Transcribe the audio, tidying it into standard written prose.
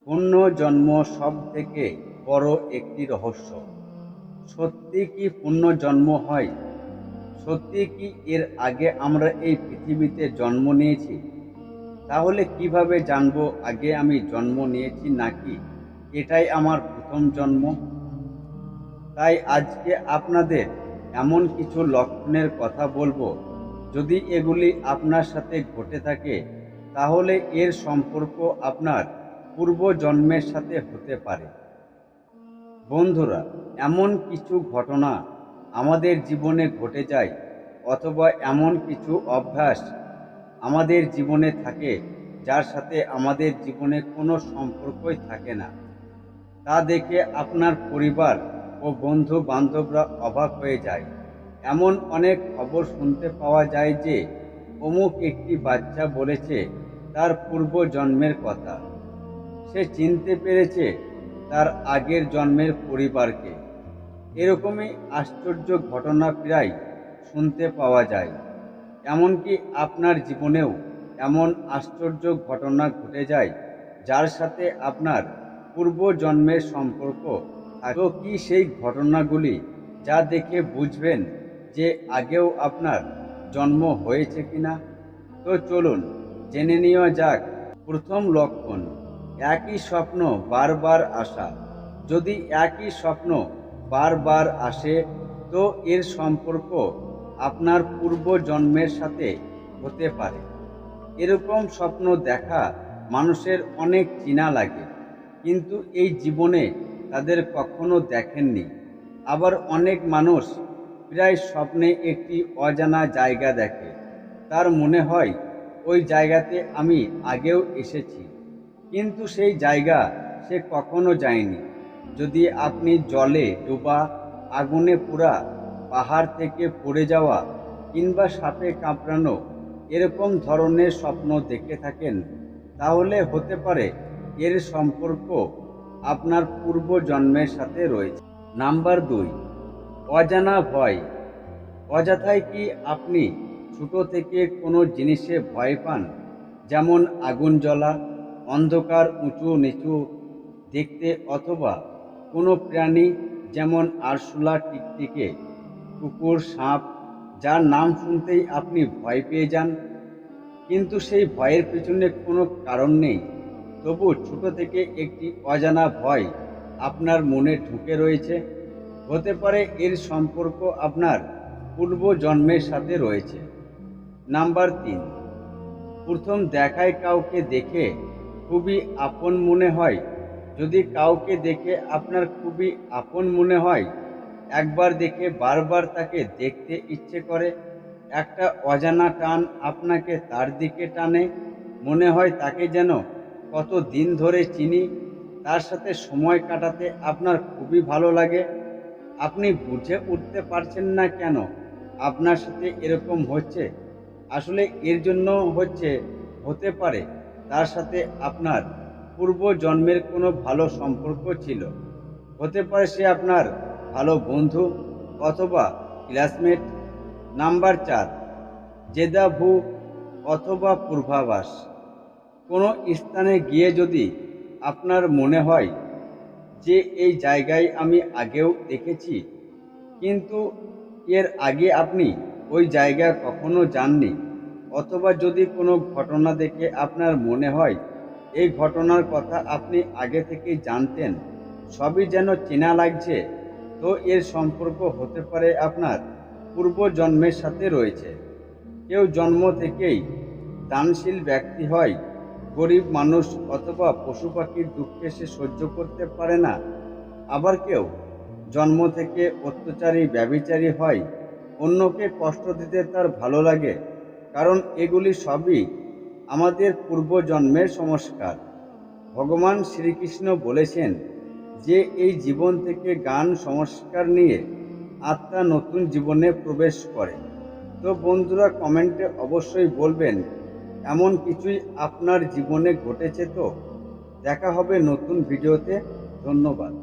পুনর্জন্ম সবথেকে বড় একটি রহস্য। সত্যি কি পুনর্জন্ম হয়? সত্যি কি এর আগে আমরা এই পৃথিবীতে জন্ম নিয়েছি? তাহলে কিভাবে জানবো আগে আমি জন্ম নিয়েছি নাকি এটাই আমার প্রথম জন্ম? তাই আজকে আপনাদের এমন কিছু লক্ষণের কথা বলবো, যদি এগুলি আপনার সাথে ঘটে থাকে তাহলে এর সম্পর্ক আপনার পূর্বজন্মের সাথে হতে পারে। বন্ধুরা, এমন কিছু ঘটনা আমাদের জীবনে ঘটে যায় অথবা এমন কিছু অভ্যাস আমাদের জীবনে থাকে যার সাথে আমাদের জীবনে কোনো সম্পর্কই থাকে না। তা দেখে আপনার পরিবার ও বন্ধু বান্ধবরা অবাক হয়ে যায়। এমন অনেক খবর শুনতে পাওয়া যায় যে অমুক একটি বাচ্চা বলেছে তার পূর্বজন্মের কথা। সে চিনতে পেরেছে তার আগের জন্মের পরিবারকে। এরকমই আশ্চর্য ঘটনা প্রায় শুনতে পাওয়া যায়। এমনকি আপনার জীবনেও এমন আশ্চর্য ঘটনা ঘটে যায় যার সাথে আপনার পূর্বজন্মের সম্পর্ক থাকে। তো কি সেই ঘটনাগুলি যা দেখে বুঝবেন যে আগেও আপনার জন্ম হয়েছে কিনা? তো চলুন জেনে নেওয়া যাক। প্রথম লক্ষণ, একই স্বপ্ন বারবার আসা। যদি একই স্বপ্ন বারবার আসে তো এর সম্পর্ক আপনার পূর্বজন্মের সাথে হতে পারে। এরকম স্বপ্ন দেখা মানুষের অনেক চেনা লাগে, কিন্তু এই জীবনে তাদের কখনো দেখেননি। আবার অনেক মানুষ প্রায় স্বপ্নে একটি অজানা জায়গা দেখে। তার মনে হয় ওই জায়গাতে আমি আগেও এসেছি, কিন্তু সেই জায়গা সে কখনো যায়নি। যদি আপনি জলে ডোবা, আগুনে পোড়া, পাহাড় থেকে পড়ে যাওয়া কিংবা সাপে কামড়ানো এরকম ধরনের স্বপ্ন দেখে থাকেন তাহলে হতে পারে এর সম্পর্ক আপনার পূর্বজন্মের সাথে রয়েছে। নাম্বার 2, অজানা ভয়। অযথাই কি আপনি ছোট থেকে কোনো জিনিসে ভয় পান? যেমন আগুন জ্বলা, অন্ধকার উঁচু নিচু দেখতে, অথবা কোনো প্রাণী যেমন আরশোলা, টিকটিকে, কুকুর, সাপ, যার নাম শুনতেই আপনি ভয় পেয়ে যান, কিন্তু সেই ভয়ের পিছনে কোনো কারণ নেই। তবু ছোট থেকে একটি অজানা ভয় আপনার মনে ঢুকে রয়েছে। হতে পারে এর সম্পর্ক আপনার পূর্বজন্মের সাথে রয়েছে। নাম্বার 3, প্রথম দেখায় কাউকে দেখে খুবই আপন মনে হয়। যদি কাউকে দেখে আপনার খুবই আপন মনে হয়, একবার দেখে বারবার তাকে দেখতে ইচ্ছে করে, একটা অজানা টান আপনাকে তার দিকে টানে, মনে হয় তাকে যেন কত দিন ধরে চিনি, তার সাথে সময় কাটাতে আপনার খুবই ভালো লাগে। আপনি বুঝে উঠতে পারছেন না কেন আপনার সাথে এরকম হচ্ছে। আসলে এর জন্য হতে পারে তার সাথে আপনার পূর্বজন্মের কোনো ভালো সম্পর্ক ছিল। হতে পারে সে আপনার ভালো বন্ধু অথবা ক্লাসমেট। নাম্বার 4, জেদা ভু অথবা পূর্বাভাস। কোনো স্থানে গিয়ে যদি আপনার মনে হয় যে এই জায়গায় আমি আগেও দেখেছি, কিন্তু এর আগে আপনি ওই জায়গায় কখনো যাননি, অথবা যদি কোনো ঘটনা দেখে আপনার মনে হয় এই ঘটনার কথা আপনি আগে থেকেই জানতেন, সবই যেন চেনা লাগছে, তো এর সম্পর্ক হতে পারে আপনার পূর্বজন্মের সাথে রয়েছে। কেউ জন্ম থেকেই দানশীল ব্যক্তি হয়, গরিব মানুষ অথবা পশু পাখির দুঃখে সে সহ্য করতে পারে না। আবার কেউ জন্ম থেকে অত্যাচারী ব্যভিচারী হয়, অন্যকে কষ্ট দিতে তার ভালো লাগে। কারণ এগুলি সবই আমাদের পূর্বজন্মের সংস্কার। ভগবান শ্রীকৃষ্ণ বলেছেন যে এই জীবন থেকে জ্ঞান সংস্কার নিয়ে আত্মা নতুন জীবনে প্রবেশ করে। তো বন্ধুরা, কমেন্টে অবশ্যই বলবেন এমন কিছুই আপনার জীবনে ঘটেছে। তো দেখা হবে নতুন ভিডিওতে। ধন্যবাদ।